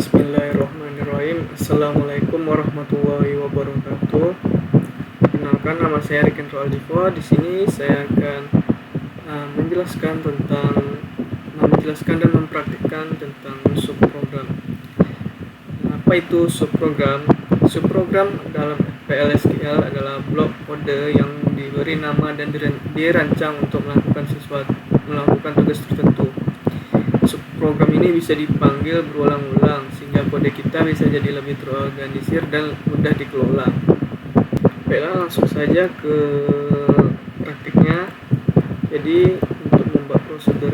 Bismillahirrahmanirrahim. Assalamualaikum warahmatullahi wabarakatuh. Perkenalkan, nama saya Rikendro Aldivo. Di sini saya akan menjelaskan dan mempraktikkan tentang subprogram. Apa itu subprogram? Subprogram dalam PLSQL adalah blok kode yang diberi nama dan dirancang untuk melakukan tugas tertentu. Subprogram ini bisa dipanggil berulang-ulang sehingga kode kita bisa jadi lebih terorganisir dan mudah dikelola. Baiklah, langsung saja ke praktiknya. Jadi untuk membuat prosedur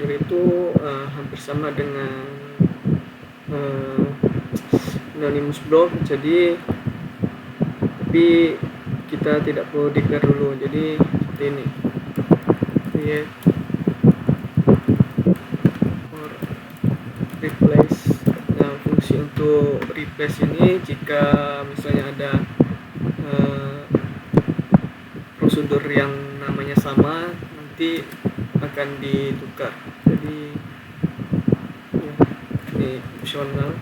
itu hampir sama dengan anonymous block, tapi kita tidak perlu declare dulu. Jadi seperti ini, create or replace. Nah, fungsi untuk replace ini jika misalnya ada prosedur yang namanya sama, nanti akan ditukar. Jadi ini opsional,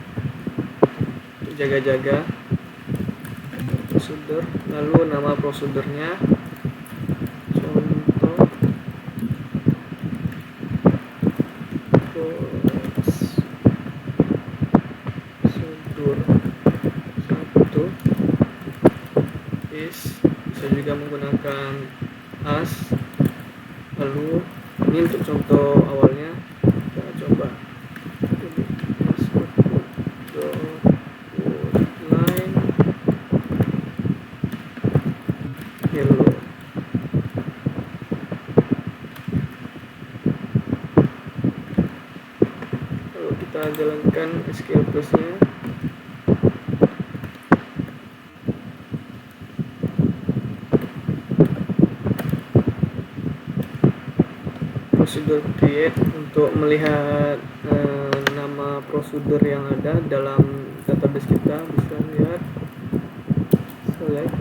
jaga-jaga prosedur, lalu nama prosedurnya contoh prosedur 1 bisa juga menggunakan as. Lalu ini untuk contoh awalnya kita coba hello. Lalu kita jalankan SQL Plus-nya. Prosedur create untuk melihat nama prosedur yang ada dalam database kita, bisa lihat select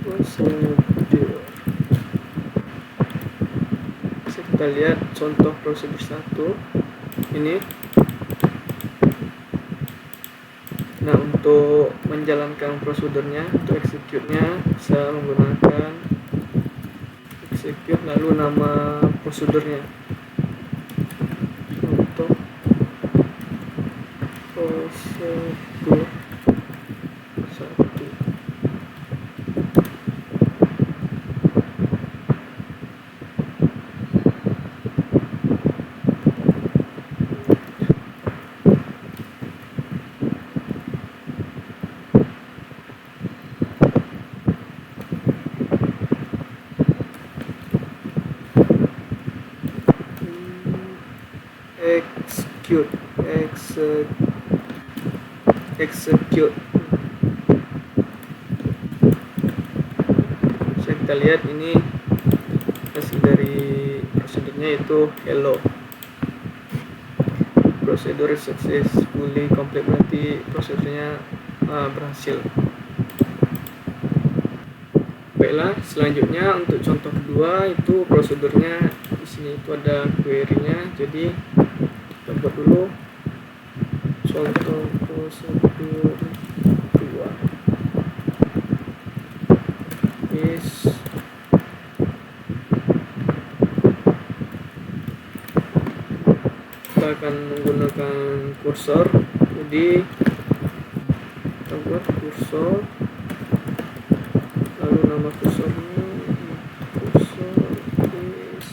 prosedur. Kita lihat contoh prosedur 1 ini. Nah, untuk menjalankan prosedurnya, untuk execute-nya bisa menggunakan execute lalu nama prosedurnya. Untuk prosedur 1. Execute. Bisa kita lihat ini hasil dari prosedurnya, yaitu hello. Prosedur successfully complete, berarti prosedurnya berhasil. Baiklah, selanjutnya untuk contoh kedua itu prosedurnya di sini itu ada query-nya. Jadi kita buat dulu contoh prosedur 2 kita akan menggunakan kursor. Jadi kita buat kursor, lalu nama kursornya kursor is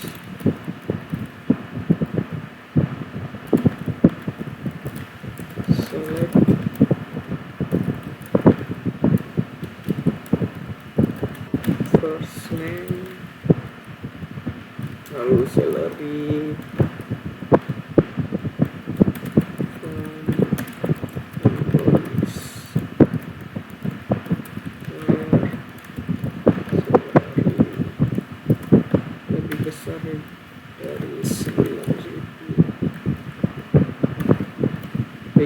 select first name, lalu salary from employees.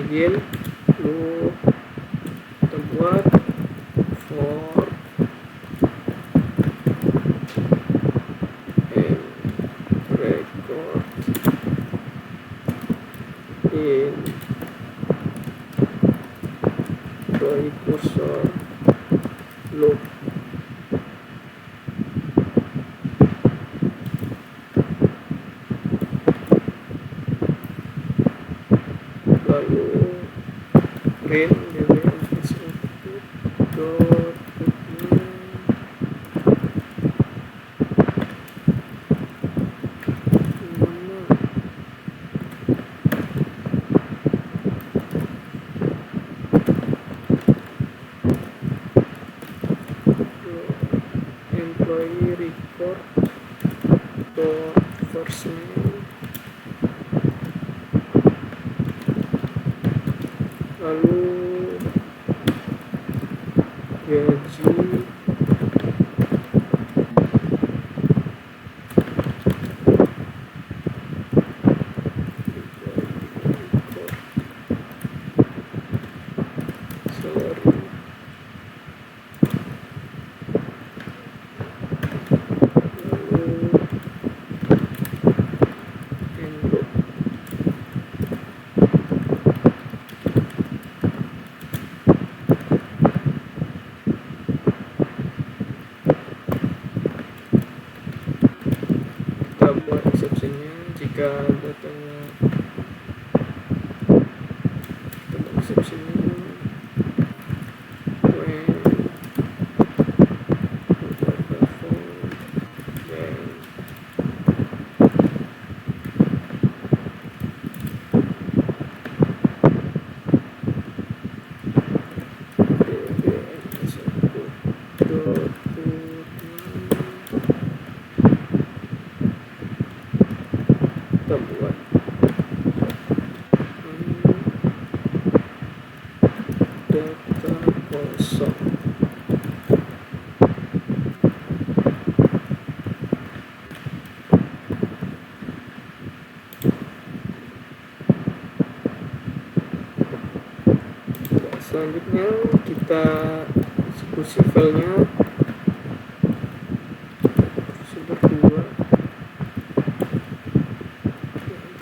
login, lalu kita buat for and record in employee cursor loop. Lalu print db dot employee record dot first name, lalu gaji salary, lalu enroll. Kita buat exception-nya jika datanya, kita buat exception-nya when then kita buat data kosong. Selanjutnya kita eksekusi filenya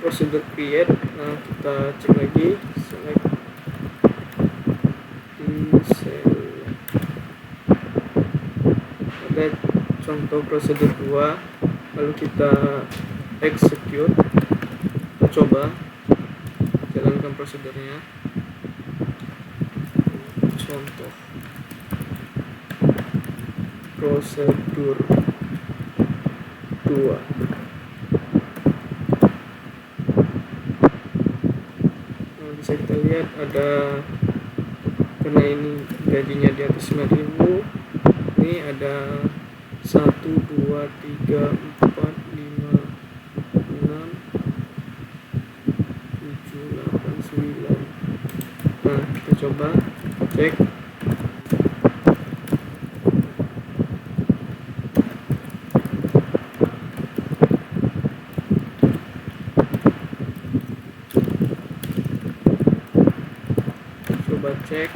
prosedur create. Nah, kita cek lagi, select di cell, ada contoh prosedur 2, lalu kita execute, kita coba jalankan prosedurnya. Contoh prosedur 2, bisa kita lihat ada, karena ini gajinya di atas 9.000, ini ada 1, 2, 3, 4, 5, 6, 7, 8, 9. Nah, kita coba cek. Coba cek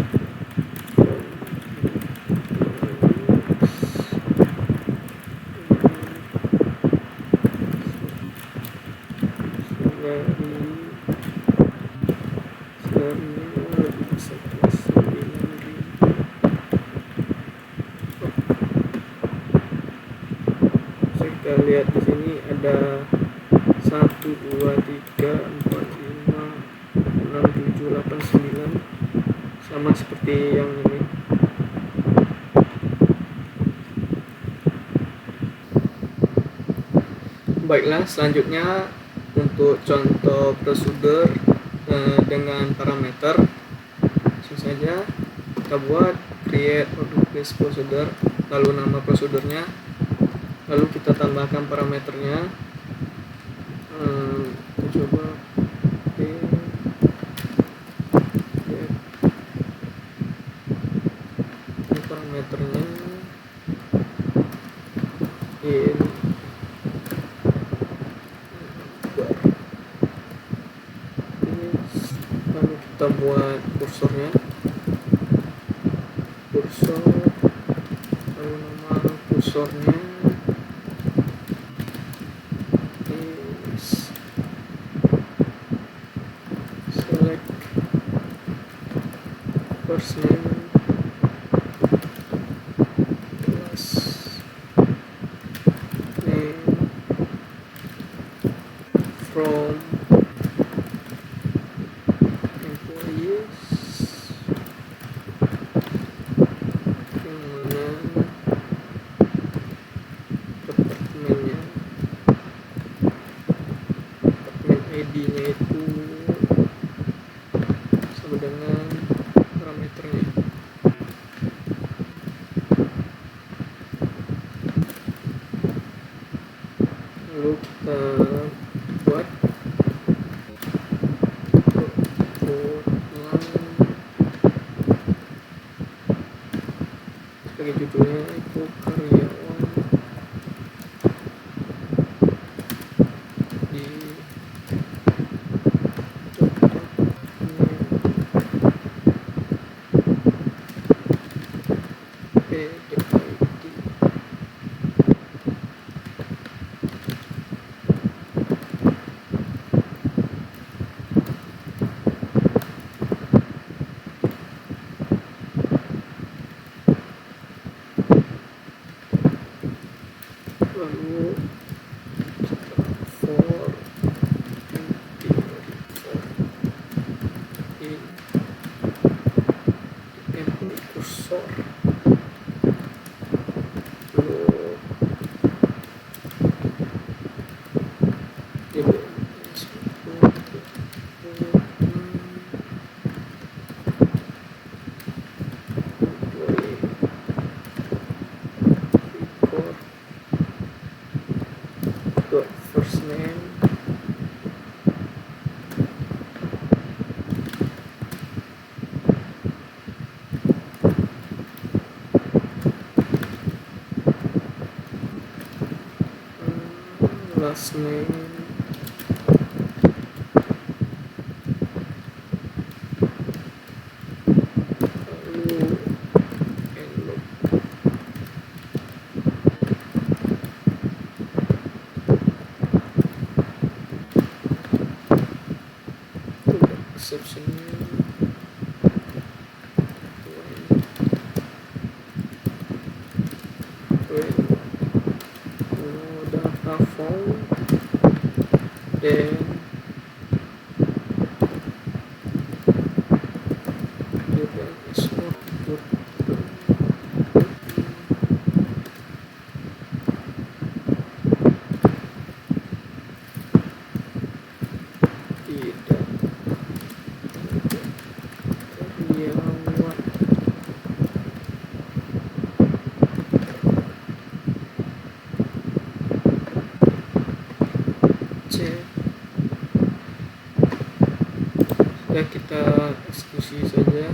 kita lihat di sini ada 1, 2, 3, 4, 5, 6, 7, 8, 9, sama seperti yang ini. Baiklah, selanjutnya untuk contoh prosedur dengan parameter, langsung saja kita buat create list procedure, lalu nama prosedurnya, lalu kita tambahkan parameternya. Kita coba parameternya in lalu kita buat kursornya, kursor, lalu nama kursornya is select first name plus name from employees yang mana departemennya, departemen ID-nya itu sama dengan parameternya. Lalu kita buat sebagai judulnya itu karyawan di PDID. Lalu kita for in employee cursor, lalu DBMS record first name last name lalu envelope. Exception when no data found, then DBMS not good. Tidak karyawan cek. Ya, kita eksekusi saja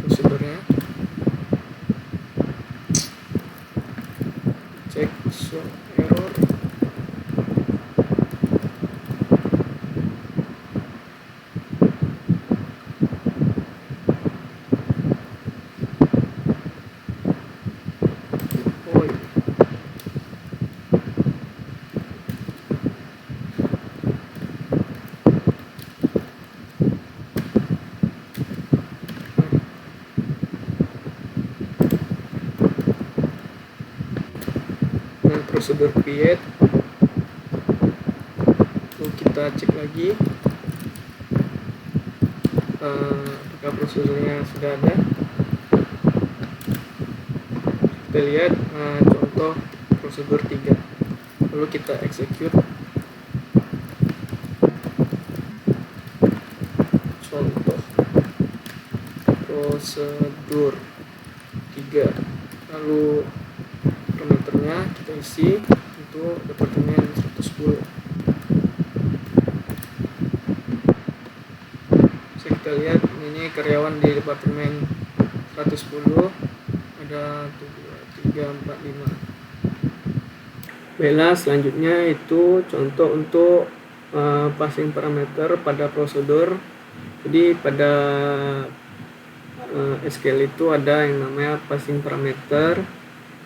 prosedurnya. Cek show error. Dengan prosedur create, lalu kita cek lagi apakah prosedurnya sudah ada. Kita lihat contoh prosedur 3, lalu kita execute contoh prosedur 3, lalu parameternya kita isi untuk departemen 110. Bisa kita lihat ini karyawan di departemen 110 ada 2, 3, 4, 5. Baiklah, selanjutnya itu contoh untuk passing parameter pada prosedur. Jadi pada SQL itu ada yang namanya passing parameter,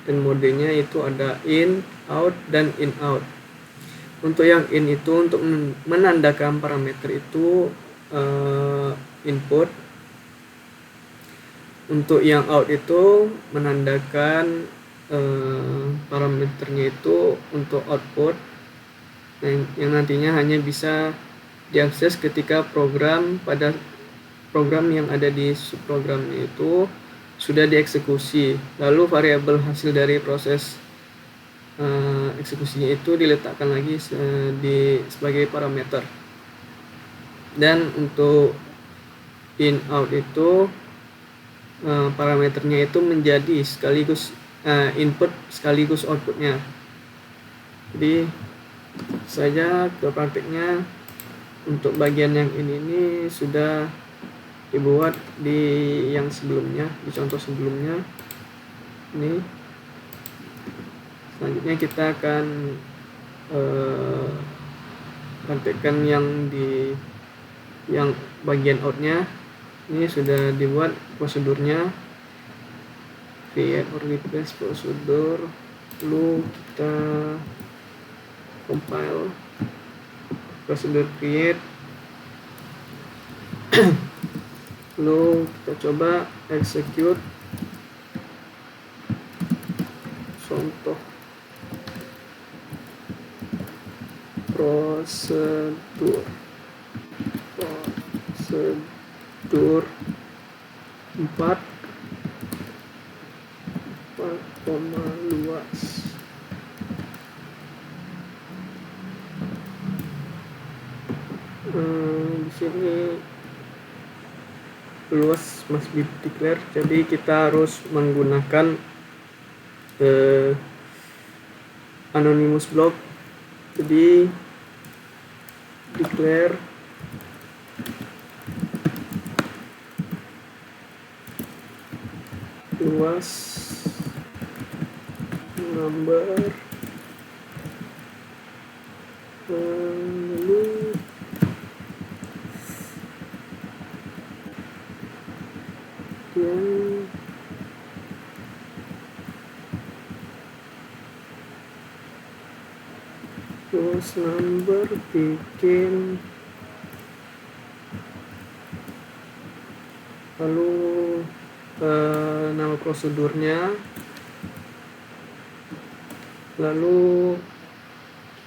dan modenya itu ada in, out, dan in out. Untuk yang in itu untuk menandakan parameter itu input. Untuk yang out itu menandakan parameternya itu untuk output, yang nantinya hanya bisa diakses ketika program yang ada di subprogramnya itu sudah dieksekusi. Lalu variabel hasil dari proses eksekusinya itu diletakkan lagi sebagai parameter. Dan untuk in out itu parameternya itu menjadi sekaligus input sekaligus outputnya. Jadi saja ke praktiknya. Untuk bagian yang ini sudah dibuat di yang sebelumnya, di contoh sebelumnya. Ini selanjutnya kita akan praktekkan yang bagian outnya. Ini sudah dibuat prosedurnya, create or replace prosedur, lalu kita compile prosedur create, lalu kita coba execute. Contoh prosedur 4 luas. Di sini luas must be declared, jadi kita harus menggunakan anonymous block. Jadi declare luas number, lalu yang luas number bikin, lalu nama prosedurnya, lalu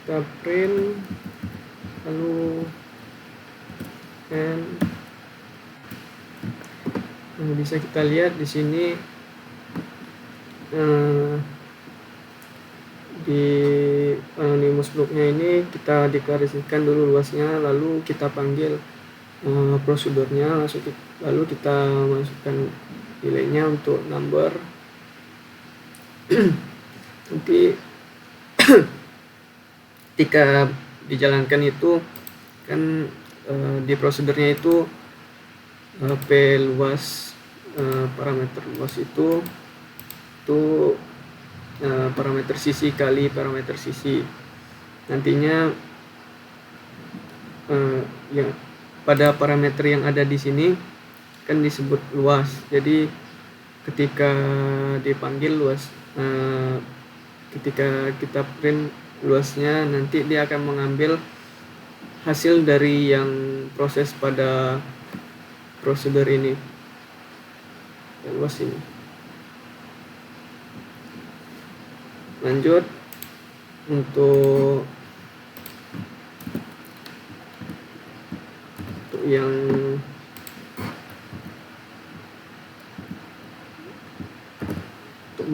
kita print, lalu bisa kita lihat di sini di anonymous blocknya ini kita deklarasikan dulu luasnya, lalu kita panggil prosedurnya, lalu kita masukkan nilainya untuk number. Nanti ketika dijalankan itu kan di prosedurnya itu p luas, parameter luas itu parameter sisi kali parameter sisi. Nantinya yang pada parameter yang ada di sini kan disebut luas. Jadi ketika dipanggil luas, ketika kita print luasnya, nanti dia akan mengambil hasil dari yang proses pada prosedur ini, yang luas ini. Lanjut untuk yang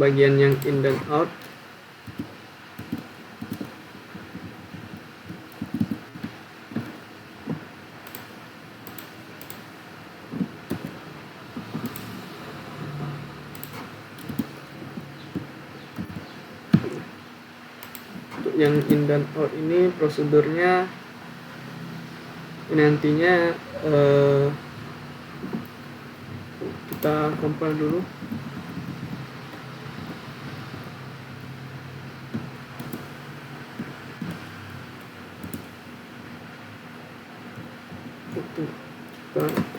bagian yang in dan out, untuk yang in dan out ini prosedurnya nantinya kita compile dulu.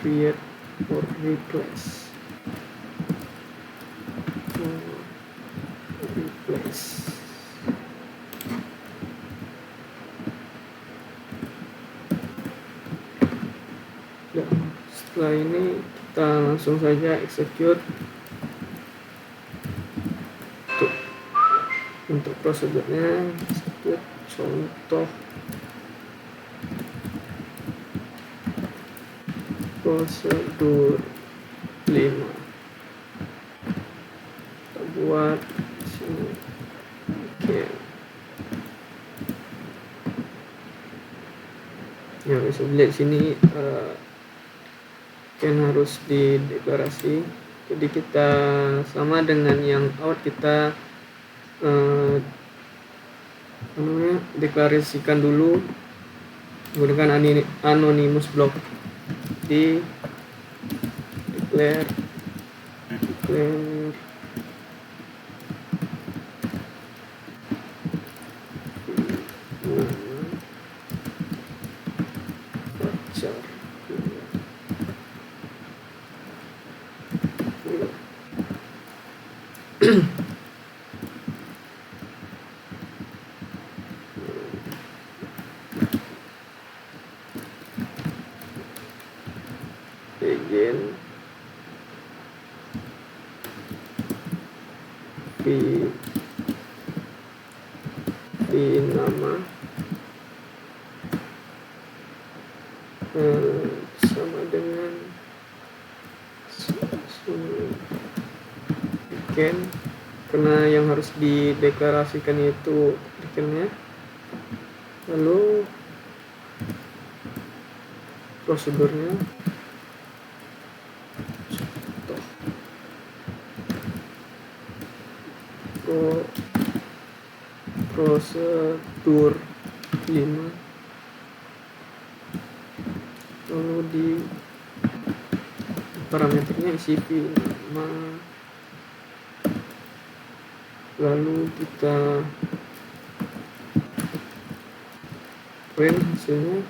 create or replace. Dan setelah ini kita langsung saja execute. Untuk prosedurnya execute contoh prosedur 5 kita buat sini. Oke. Ya, bisa lihat sini kan harus dideklarasi. Jadi kita sama dengan yang out, kita deklarasikan dulu menggunakan anonymous block di declare begin di nama sama dengan weekend, karena yang harus dideklarasikan itu weekendnya. Lalu prosedurnya prosedur 5, lalu di parameternya isi nama, lalu kita print hasilnya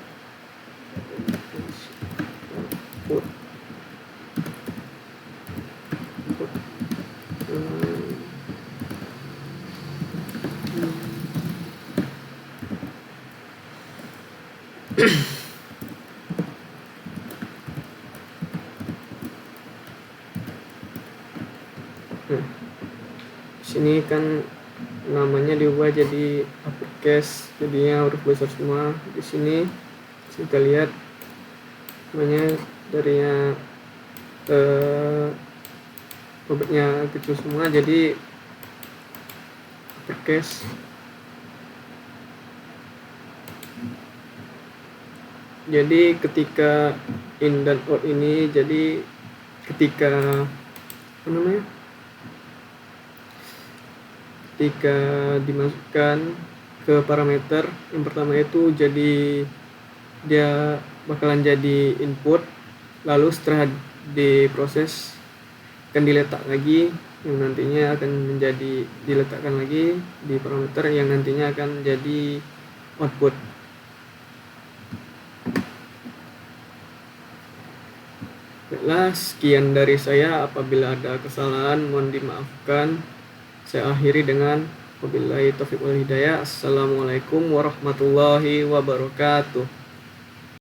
output. Sini kan namanya diubah jadi uppercase, jadinya huruf besar semua. Di sini kita lihat namanya dari yang hurufnya kecil semua, jadi uppercase. Jadi ketika in dan out ini, jadi ketika ketika dimasukkan ke parameter yang pertama itu, jadi dia bakalan jadi input, lalu setelah diproses akan diletak lagi, yang nantinya akan menjadi diletakkan lagi di parameter yang nantinya akan jadi output. Baiklah, sekian dari saya. Apabila ada kesalahan mohon dimaafkan. Saya akhiri dengan wabillahi taufiq wal hidayah. Assalamualaikum warahmatullahi wabarakatuh.